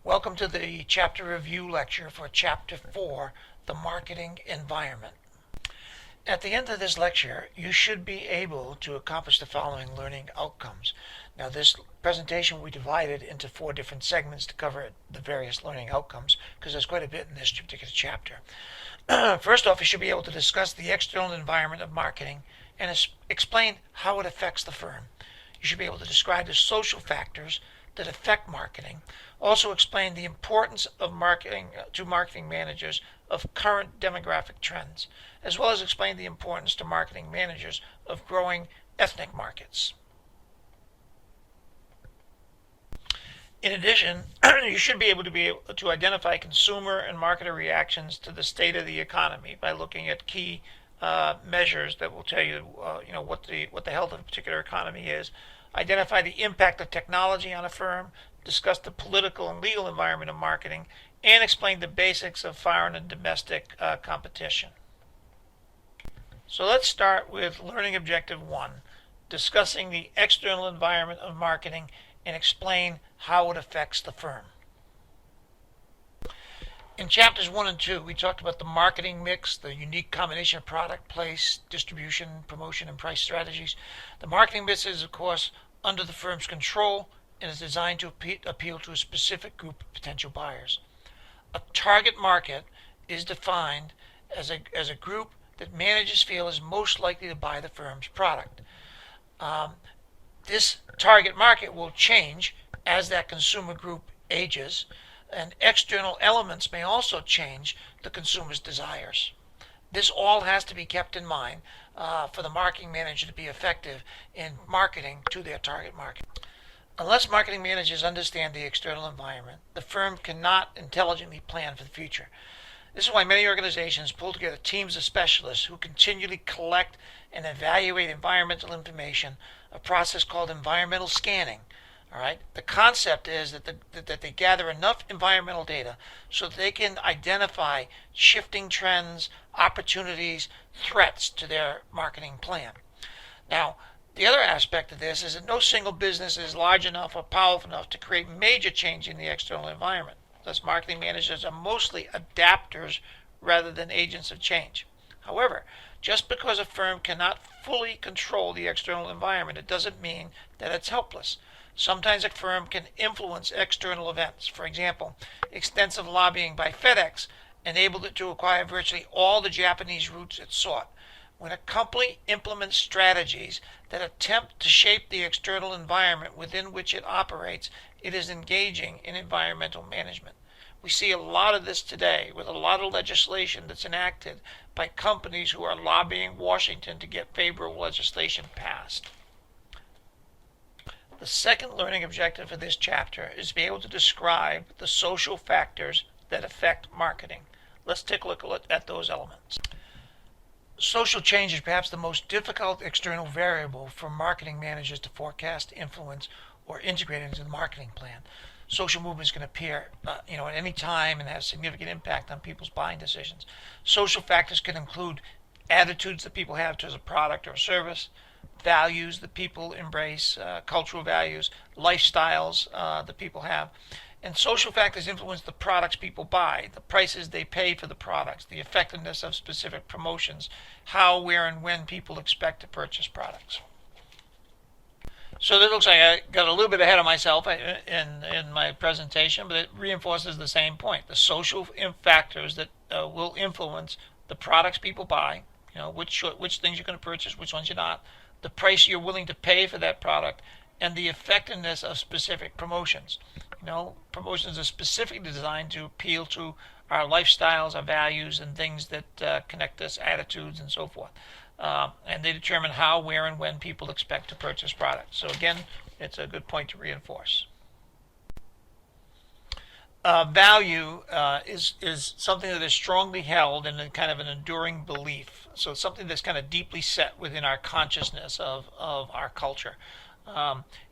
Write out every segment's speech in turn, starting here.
Welcome to the chapter review lecture for Chapter 4, The Marketing Environment. At the end of this lecture, you should be able to accomplish the following learning outcomes. Now, this presentation we divided into 4 different segments to cover the various learning outcomes because there's quite a bit in this particular chapter. First off, you should be able to discuss the external environment of marketing and explain how it affects the firm. You should be able to describe the social factors that affect marketing. Also explain the importance of marketing to marketing managers of current demographic trends, as well as explain the importance to marketing managers of growing ethnic markets. In addition, you should be able to identify consumer and marketer reactions to the state of the economy by looking at key measures that will tell you, what the health of a particular economy is. Identify the impact of technology on a firm, discuss the political and legal environment of marketing, and explain the basics of foreign and domestic competition. So let's start with learning objective 1, discussing the external environment of marketing and explain how it affects the firm. In chapters 1 and 2, we talked about the marketing mix, the unique combination of product, place, distribution, promotion, and price strategies. The marketing mix is, of course, under the firm's control and is designed to appeal to a specific group of potential buyers. A target market is defined as a group that managers feel is most likely to buy the firm's product. This target market will change as that consumer group ages, and external elements may also change the consumer's desires. This all has to be kept in mind for the marketing manager to be effective in marketing to their target market. Unless marketing managers understand the external environment, the firm cannot intelligently plan for the future. This is why many organizations pull together teams of specialists who continually collect and evaluate environmental information, a process called environmental scanning. All right. The concept is that they gather enough environmental data so that they can identify shifting trends, opportunities, threats to their marketing plan. Now, the other aspect of this is that no single business is large enough or powerful enough to create major change in the external environment. Thus, marketing managers are mostly adapters rather than agents of change. However, just because a firm cannot fully control the external environment, it doesn't mean that it's helpless. Sometimes a firm can influence external events. For example, extensive lobbying by FedEx enabled it to acquire virtually all the Japanese routes it sought. When a company implements strategies that attempt to shape the external environment within which it operates, it is engaging in environmental management. We see a lot of this today with a lot of legislation that's enacted by companies who are lobbying Washington to get favorable legislation passed. The second learning objective for this chapter is to be able to describe the social factors that affect marketing. Let's take a look at those elements. Social change is perhaps the most difficult external variable for marketing managers to forecast, influence, or integrate into the marketing plan. Social movements can appear at any time and have significant impact on people's buying decisions. Social factors can include attitudes that people have towards a product or a service, values that people embrace, cultural values, lifestyles that people have. And social factors influence the products people buy, the prices they pay for the products, the effectiveness of specific promotions, how, where, and when people expect to purchase products. So that looks like I got a little bit ahead of myself in my presentation, but it reinforces the same point. The social factors that will influence the products people buy, which things you're going to purchase, which ones you're not, the price you're willing to pay for that product, and the effectiveness of specific promotions. Promotions are specifically designed to appeal to our lifestyles, our values, and things that connect us, attitudes, and so forth. And they determine how, where, and when people expect to purchase products. So again, it's a good point to reinforce. Value is something that is strongly held in a kind of an enduring belief. So it's something that's kind of deeply set within our consciousness of our culture.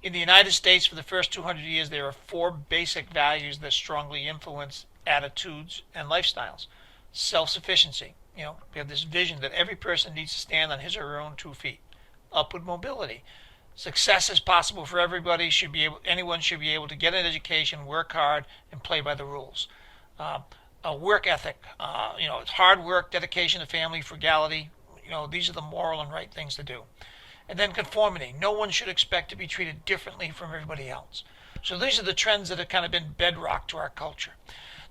In the United States, for the first 200 years, there are 4 basic values that strongly influence attitudes and lifestyles. Self-sufficiency. We have this vision that every person needs to stand on his or her own 2 feet. Upward mobility. Success is possible for everybody. Anyone should be able to get an education, work hard, and play by the rules. A work ethic, it's hard work, dedication to family, frugality. These are the moral and right things to do. And then conformity. No one should expect to be treated differently from everybody else. So these are the trends that have kind of been bedrock to our culture.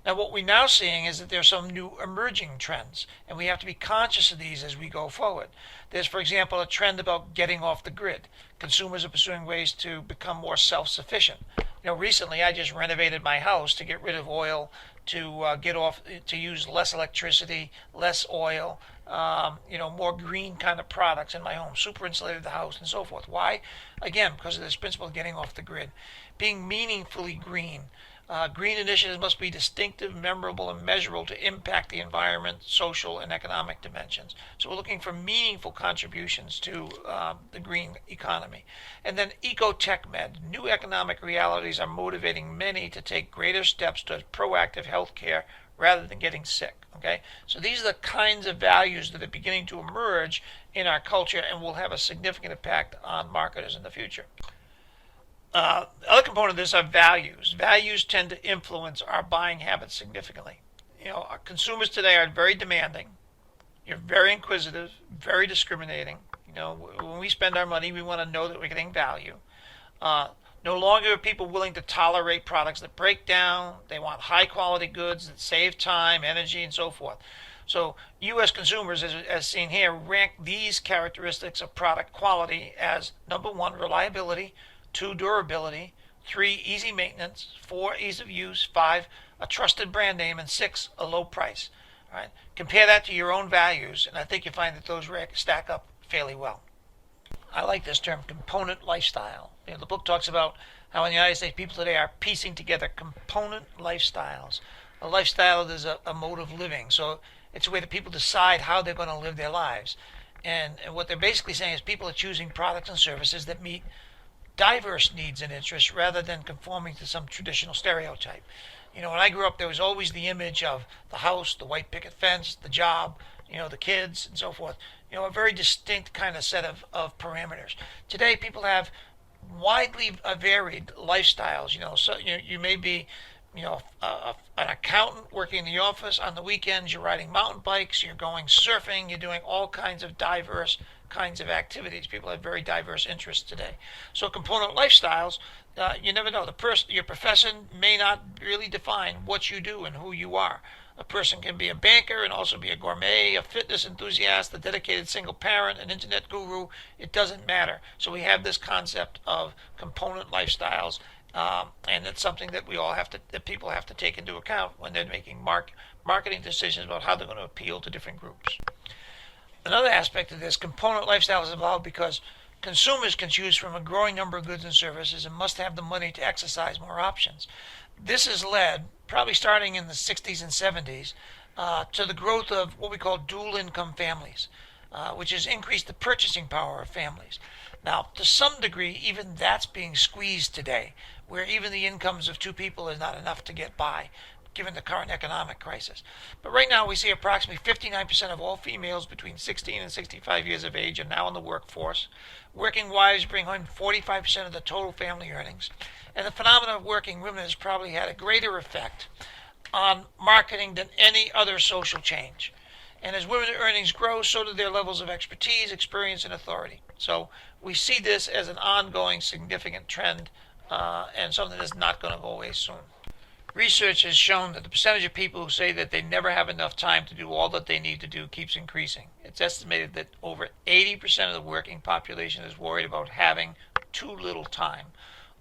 Now, what we're now seeing is that there's some new emerging trends, and we have to be conscious of these as we go forward. There's, for example, a trend about getting off the grid. Consumers are pursuing ways to become more self-sufficient. Recently I just renovated my house to get rid of oil, to use less electricity, less oil, more green kind of products in my home, super insulated the house and so forth. Why? Again, because of this principle of getting off the grid. Being meaningfully green. Green initiatives must be distinctive, memorable, and measurable to impact the environment, social, and economic dimensions. So we're looking for meaningful contributions to the green economy. And then ecotech-med. New economic realities are motivating many to take greater steps towards proactive health care rather than getting sick. Okay? So these are the kinds of values that are beginning to emerge in our culture and will have a significant impact on marketers in the future. The other component of this are values. Values tend to influence our buying habits significantly. Our consumers today are very demanding. You're very inquisitive, very discriminating. When we spend our money, we want to know that we're getting value. No longer are people willing to tolerate products that break down. They want high quality goods that save time, energy, and so forth. So U.S. consumers, as seen here, rank these characteristics of product quality as number 1, reliability, 2, durability, 3, easy maintenance, 4, ease of use, 5, a trusted brand name, and 6, a low price. All right? Compare that to your own values, and I think you find that those stack up fairly well. I like this term, component lifestyle. The book talks about how in the United States people today are piecing together component lifestyles. A lifestyle is a mode of living, so it's a way that people decide how they're going to live their lives. And what they're basically saying is people are choosing products and services that meet diverse needs and interests rather than conforming to some traditional stereotype. When I grew up, there was always the image of the house, the white picket fence, the job, the kids, and so forth. A very distinct kind of set of parameters. Today, people have widely varied lifestyles. So you may be, an accountant working in the office. On the weekends, you're riding mountain bikes, you're going surfing, you're doing all kinds of diverse kinds of activities. People have very diverse interests today. So component lifestyles, you never know. Your profession may not really define what you do and who you are. A person can be a banker and also be a gourmet, a fitness enthusiast, a dedicated single parent, an internet guru. It doesn't matter. So we have this concept of component lifestyles, and it's something that that people have to take into account when they're making marketing decisions about how they're going to appeal to different groups. Another aspect of this, component lifestyle is involved because consumers can choose from a growing number of goods and services and must have the money to exercise more options. This has led, probably starting in the 60s and 70s, to the growth of what we call dual income families, which has increased the purchasing power of families. Now, to some degree, even that's being squeezed today, where even the incomes of 2 people is not enough to get by, given the current economic crisis. But right now we see approximately 59% of all females between 16 and 65 years of age are now in the workforce. Working wives bring home 45% of the total family earnings. And the phenomenon of working women has probably had a greater effect on marketing than any other social change. And as women's earnings grow, so do their levels of expertise, experience, and authority. So we see this as an ongoing significant trend and something that's not going to go away soon. Research has shown that the percentage of people who say that they never have enough time to do all that they need to do keeps increasing. It's estimated that over 80% of the working population is worried about having too little time.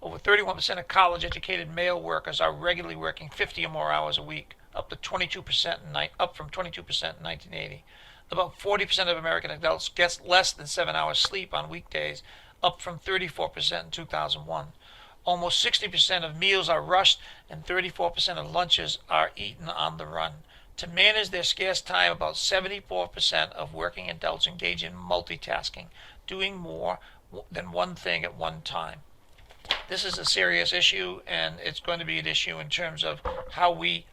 Over 31% of college-educated male workers are regularly working 50 or more hours a week, up from 22% in 1980. About 40% of American adults get less than 7 hours sleep on weekdays, up from 34% in 2001. Almost 60% of meals are rushed and 34% of lunches are eaten on the run. To manage their scarce time, about 74% of working adults engage in multitasking, doing more than one thing at one time. This is a serious issue, and it's going to be an issue in terms of how we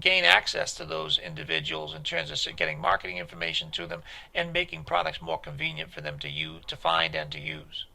gain access to those individuals in terms of getting marketing information to them and making products more convenient for them to find and to use.